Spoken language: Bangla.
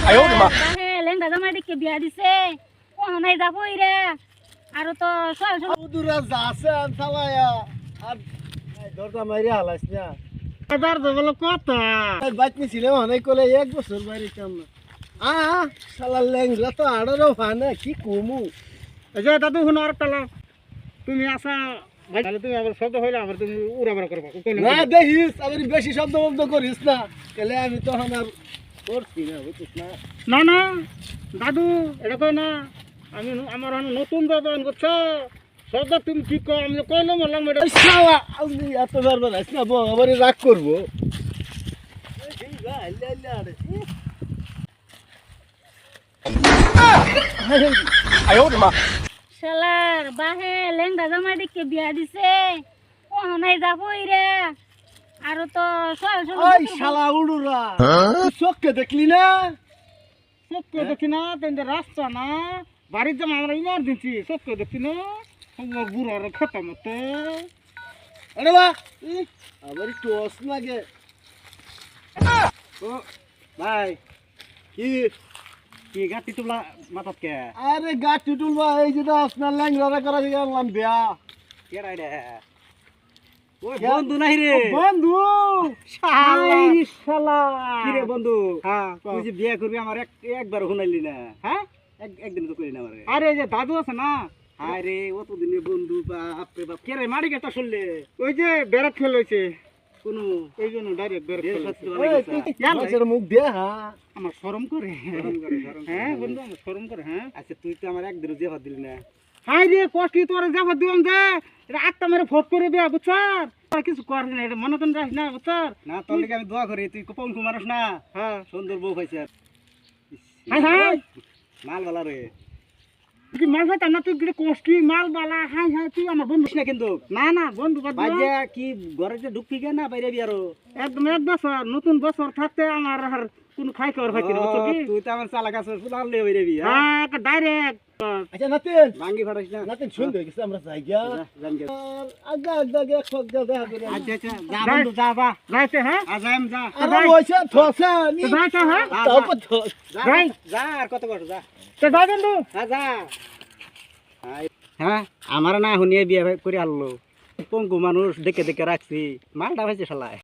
বাহে লেঙ্গা জামাই দেখে বিয়া দিছে কোন নাই যাবো রে আর তো সব দূরা যাচ্ছে আনসালায়া আর দরজা মাইরে হালাইছ না এবার তো বলো কথা বাইতনি ছিল অনেক কোলে এক বছর বাইরে কাম না শালা লেঙ্গা তো আড়ারও ফানা কি কমু এই যে দাদু শুনো আর তালা তুমি আসা ভাই তাহলে তুমি আবার শব্দ হইলে আবার তুমি উড়াবাড়া করবা না দেখিস আবার বেশি শব্দ বন্ধ করিস না তাহলে আমি তখন আর করছি না বুঝছিস না না না দাদু এটা কই না আমি আমার নতুন বাবান বুঝছো শব্দ তুমি ঠিক কর আমি কইলাম বললাম এটা শালা আমি এত বারবার আইস না বউ আবার রাগ করবো শালার বাহে লেঙ্গা জামাই দেখে বিয়া দিছে কোন নাই যাবো রে আর তো সব ওই শালা উড়ুরা চোখকে দেখলি না সবকে দেখি না তেমনি রাস্তা না বাড়ির জামা আমরা ইমার্জেন্সি সবকে দেখি না বুড়ো আর খতম তো আরে বা আবার টস লাগে ও ভাই কি কি গাতি তোলা মাথাত কে আরে গাছ টুলবা এই যে আপনার ল্যাংড়া করা দিয়ে আনলাম বিয়া কেডা রে ওই বন্ধু নাই রে বন্ধু শালা শালা কি রে বন্ধু হ্যাঁ তুই যে বিয়ে করবি আমার একবার শুনাইলি না হ্যাঁ একদিন তো করি না আমারে আরে যে দাদু আছে না আরে অতদিনে বন্ধু বাপ রে বাপ কে রে মারি গেটা শুনলে ওই যে বেড়াত খেল হইছে কোনো এই জন্য ডাইরেক্ট বেড়াত মুখ দিয়ে হ্যাঁ আমার শরম করে হ্যাঁ বন্ধু আমার শরম করে হ্যাঁ আচ্ছা তুই তো আমার একদিন যে ভাত দিলি না হাই রে কষ্টি তোর যাবো দিলাম যে এটা আটটা মেরে ফট করে বিয়া বুঝছার কিছু করিস না এটা মনে তো রাখিস না বুঝছার না তোর লিগে আমি দোয়া করি তুই পঙ্কু মানুষ না হ্যাঁ সুন্দর বউ পাইছে হাই হাই মাল বালা রে তুই মাল ভাই না তুই কষ্টি মাল বালা হাই হাই তুই আমার বন্ধু না কিন্তু না না বন্ধু বাজে কি ঘরে যে ঢুকবি না বাইরে বিয়ারো একদম এক বছর নতুন বছর থাকতে আমার আর কোন খাই খাওয়ার ভাই তুই তো আমার চালা গাছ ফুলালে বাইরে বিয়া হ্যাঁ ডাইরেক্ট আচ্ছা নাতিন ভাঙ্গি ফাটাইস না নাতিন শুন দে গেছে আমরা জায়গা আগা আগা গে খক দে দেখা করে আচ্ছা আচ্ছা যা বন্ধু যা বা যাইতে হ্যাঁ আজাম যা আরে ওইসা থসা নি যাইতে হ্যাঁ তারপর যাই যা আর কত বড় যা তো যাই বন্ধু যা হ্যাঁ আমার না শুনিয়ে বিয়ে করে আনলো পঙ্গু মানুষ দেখে দেখে রাখছি মালটা হয়েছে শালায়